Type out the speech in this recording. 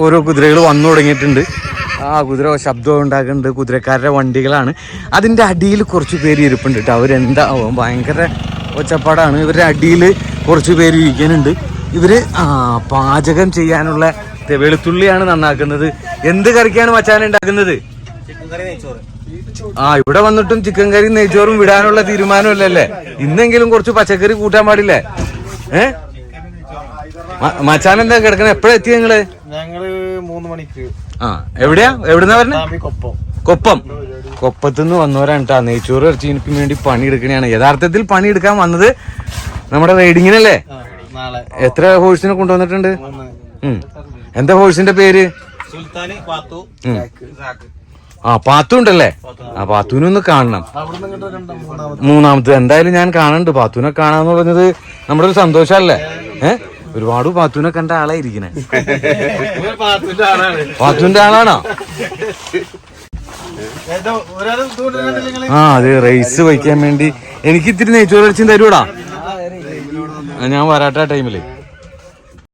ഓരോ കുതിരകൾ വന്നു തുടങ്ങിയിട്ടുണ്ട്. ആ കുതിര ശബ്ദം ഉണ്ടാക്കുന്നുണ്ട്. കുതിരക്കാരുടെ വണ്ടികളാണ്. അതിൻ്റെ അടിയിൽ കുറച്ച് പേര് ഇരിപ്പുണ്ട് കേട്ടോ. അവരെന്താ ഭയങ്കര ഒച്ചപ്പാടാണ്. ഇവരുടെ അടിയിൽ കുറച്ച് പേര് ഇരിക്കുന്നുണ്ട്. ഇവര് പാചകം ചെയ്യാനുള്ള വെളുത്തുള്ളിയാണ് നന്നാക്കുന്നത്. എന്ത് കറിക്കാണ് മച്ചാൻ ഉണ്ടാക്കുന്നത്? ഇവിടെ വന്നിട്ടും ചിക്കൻ കറി നെയ്ച്ചോറും വിടാനുള്ള തീരുമാനമല്ലല്ലേ? ഇന്നെങ്കിലും കുറച്ച് പച്ചക്കറി കൂട്ടാൻ പാടില്ലേ? മച്ചാൻ എന്താ കിടക്കണ? എപ്പോഴാ എത്തി ഞങ്ങള്? 3 മണിക്ക്. എവിടെയാ? എവിടുന്നാ പറഞ്ഞ? കൊപ്പം. കൊപ്പത്തുനിന്ന് വന്നവരാണ് കേട്ടാ. നെയ്ച്ചോറ് ഇറച്ചിക്ക് വേണ്ടി പണിയെടുക്കണയാണ്. യഥാർത്ഥത്തിൽ പണിയെടുക്കാൻ വന്നത് നമ്മുടെ റൈഡിങ്ങിനല്ലേ? എത്ര ഹോഴ്സിനെ കൊണ്ടുവന്നിട്ടുണ്ട്? എന്താ ഹോഴ്സിന്റെ പേര്? പാത്തു ഉണ്ടല്ലേ? പാത്തുവിനൊന്ന് കാണണം. മൂന്നാമത് എന്തായാലും ഞാൻ കാണണ്ട്. പാത്തുവിനെ കാണാന്ന് പറഞ്ഞത് നമ്മുടെ ഒരു സന്തോഷല്ലേ? ഒരുപാട് പാത്തുവിനെ കണ്ട ആളായിരിക്കണേ. പാത്തുവിന്റെ ആളാണോ? അത് റേസ് വയ്ക്കാൻ വേണ്ടി എനിക്ക് ഇത്തിരി നെയ്ച്ചോറ് അടിച്ചും തരൂടാ. ഞാൻ വരാട്ട ടൈമില്.